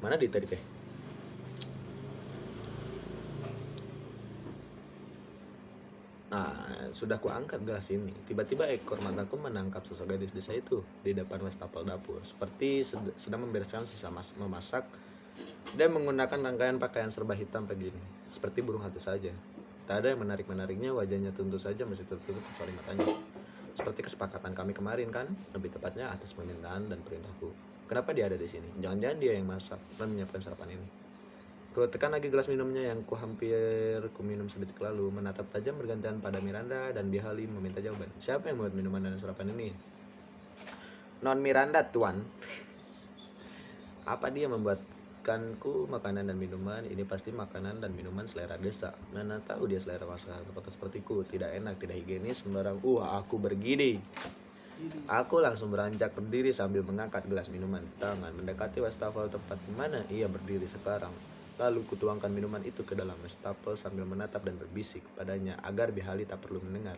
Mana di tadi teh? Nah, sudah kuangkat gelas ini. Tiba-tiba ekor mataku menangkap sosok gadis desa itu di depan wastafel dapur, seperti sedang membereskan sisa memasak dan menggunakan rangkaian pakaian serba hitam begini, seperti burung hantu saja. Tak ada yang menarik-menariknya, wajahnya tentu saja masih tertutup kecuali matanya. Seperti kesepakatan kami kemarin kan, lebih tepatnya atas permintaan dan perintahku. Kenapa dia ada di sini? Jangan-jangan dia yang masak dan menyiapkan sarapan ini. Ku tekan lagi gelas minumnya yang hampir ku minum sedetik lalu, menatap tajam bergantian pada Miranda dan Bihali meminta jawaban. Siapa yang membuat minuman dan sarapan ini? Non Miranda, tuan. Apa dia membuatkanku makanan dan minuman? Ini pasti makanan dan minuman selera desa. Mana tahu dia selera masyarakat kota sepertiku. Tidak enak, tidak higienis, sembarang. Aku bergidi. Aku langsung beranjak berdiri sambil mengangkat gelas minuman di tangan, mendekati wastafel tempat di mana ia berdiri sekarang. Lalu kutuangkan minuman itu ke dalam wastafel sambil menatap dan berbisik padanya agar Bihali tak perlu mendengar.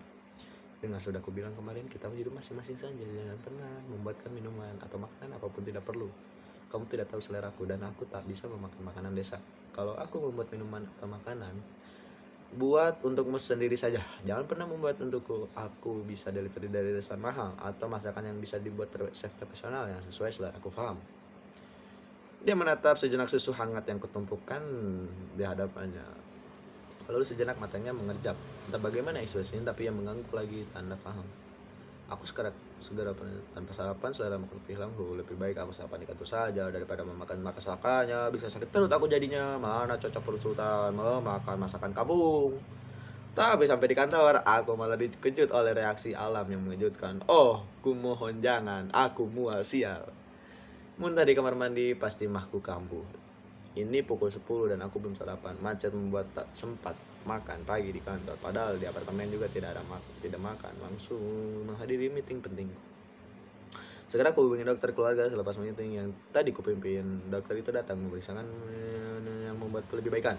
Dengan sudah kubilang kemarin, kita hidup masing-masing saja, jangan pernah membuatkan minuman atau makanan apapun, tidak perlu. Kamu tidak tahu seleraku dan aku tak bisa memakan makanan desa. Kalau aku membuat minuman atau makanan, buat untukmu sendiri saja. Jangan pernah membuat untukku. Aku bisa delivery dari restoran mahal atau masakan yang bisa dibuat chef profesional yang sesuai selera aku paham. Dia menatap sejenak susu hangat yang kutumpukan di hadapannya. Lalu sejenak matanya mengejap. Entah bagaimana ekspresinya, tapi yang mengangguk lagi tanda paham. Aku segera tanpa sarapan, selera makan hilang. Lebih baik aku sarapan di kantor saja daripada memakan masakannya. Bisa sakit perut aku jadinya. Mana cocok perut sultan memakan masakan kampung. Tapi sampai di kantor, aku malah dikejut oleh reaksi alam yang mengejutkan. Oh, kumohon jangan, aku mual sial. Muntah di kamar mandi, pasti mahku kambuh. Ini pukul 10 dan aku belum sarapan. Macet membuat tak sempat makan pagi di kantor. Padahal di apartemen juga tidak makan. Langsung menghadiri meeting penting. Segera aku hubungi dokter keluarga selepas meeting yang tadi kupimpin. Dokter itu datang memeriksakan yang membuatku lebih baikan.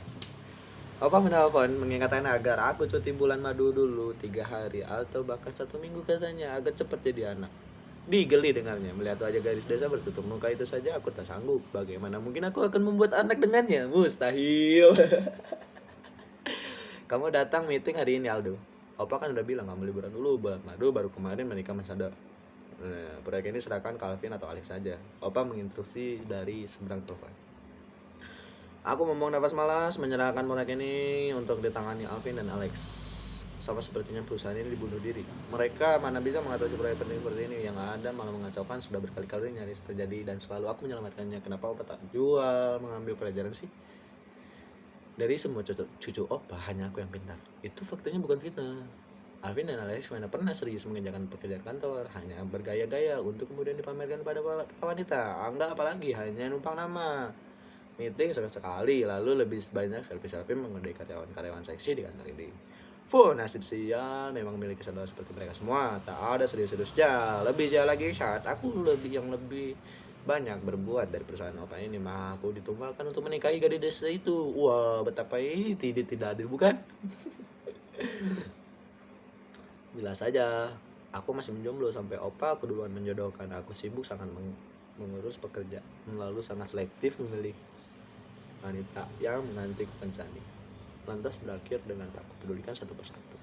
Opa menelpon mengingatkan agar aku cuti bulan madu dulu 3 hari atau bahkan 1 minggu katanya agar cepat jadi anak. Digeli dengarnya, melihat wajah gadis desa bertutup muka itu saja aku tak sanggup. Bagaimana mungkin aku akan membuat anak dengannya? Mustahil. Kamu datang meeting hari ini, Aldo. Opa kan udah bilang kamu liburan dulu bulan madu, baru kemarin menikah Mas Ada. Proyek ini serahkan ke Alvin atau Alex saja. Opa menginstruksi dari seberang telepon. Aku membuang nafas malas menyerahkan proyek ini untuk ditangani Alvin dan Alex. Sama sepertinya perusahaan ini dibunuh diri. Mereka mana bisa mengatasi proyek penting seperti ini. Yang ada malah mengacaukan. Sudah berkali-kali nyaris terjadi dan selalu aku menyelamatkannya. Kenapa Opa tak jual, mengambil pelajaran sih? Dari semua cucu Opa, hanya aku yang pintar. Itu faktanya bukan fitnah. Alvin dan Alex mana pernah serius mengerjakan pekerjaan kantor. Hanya bergaya-gaya untuk kemudian dipamerkan pada para wanita. Enggak, apalagi hanya numpang nama. Meeting sekali, lalu lebih banyak selfie-selfie mengenai karyawan-karyawan seksi di kantor ini. Nasib sial memang memiliki saudara seperti mereka semua. Tak ada serius-seriusnya. Lebih sial lagi saat aku lebih banyak berbuat dari perusahaan Opa ini, mah aku ditumbalkan untuk menikahi gadis desa itu. Wah, betapa ini tidak adil, bukan? Jelas saja, aku masih menjomblo sampai Opa aku duluan menjodohkan. Aku sibuk sangat mengurus pekerjaan, lalu sangat selektif memilih wanita yang menanti kencani. Lantas berakhir dengan tak kupedulikan satu persatu.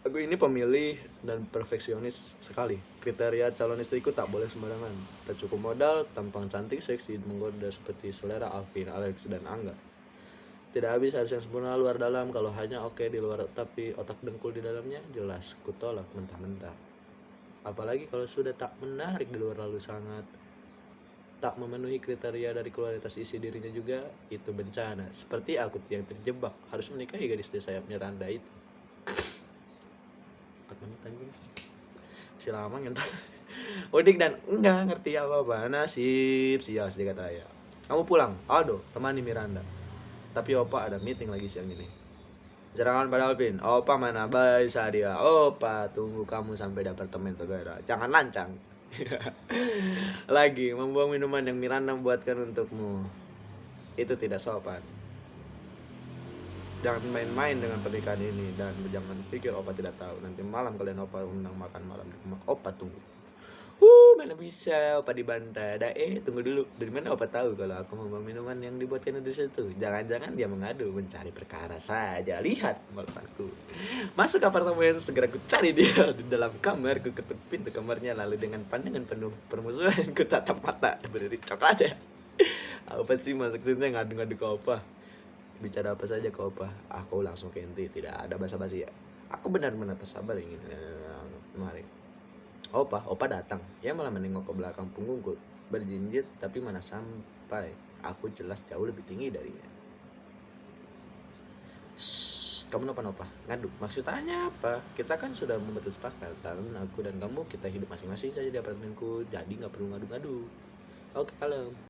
Aku ini pemilih dan perfeksionis sekali. Kriteria calon istriku tak boleh sembarangan. Tak cukup modal, tampang cantik, seksi, menggoda seperti selera Alvin, Alex, dan Angga. Tidak habis harus yang sempurna luar dalam. Kalau hanya oke di luar tapi otak dengkul di dalamnya, jelas kutolak mentah-mentah. Apalagi kalau sudah tak menarik di luar lalu sangat tak memenuhi kriteria dari kualitas isi dirinya juga, itu bencana. Seperti aku yang terjebak harus menikahi gadis desa sayapnya Randa itu. 4 menit anjing. Si lama ngentot. Udik dan enggak ngerti apa-apa. Nasib sial sedikit raya. Kamu pulang, Aldo, temani Miranda. Tapi Opa ada meeting lagi siang ini. Serangan pada Alvin. Opa mana? Bye Sadia. Opa tunggu kamu sampai di apartemen segera. Jangan lancang. Lagi membuang minuman yang Miranda buatkan untukmu. Itu tidak sopan. Jangan main-main dengan pernikahan ini. Dan jangan pikir Opa tidak tahu. Nanti malam kalian Opa undang makan malam di rumah. Opa tunggu. Mana bisa opa dibantah. Tunggu dulu. Dari mana opa tahu kalau aku mau minuman yang dibuatkan dari situ? Jangan-jangan dia mengadu, mencari perkara saja. Lihat kemampuanku. Masuk apartemen, segera ku cari dia di dalam kamar. Ku ketuk pintu kamarnya, lalu dengan pandangan penuh permusuhan ku tatap mata, beri coklat ya. Apa sih masuk sini ngadu-ngadu ke opa? Bicara apa saja ke opa. Aku langsung ke inti, tidak ada basa-basi ya. Aku benar-benar tak sabar ingin mari. Opa datang. Ia malah menengok ke belakang punggungku, berjinjit tapi mana sampai. Aku jelas jauh lebih tinggi darinya. Kamu napa? Ngadu. Maksudnya apa? Kita kan sudah membuat kesepakatan, aku dan kamu kita hidup masing-masing saja di apartemenku, jadi nggak perlu ngadu-ngadu. Oke, kalem.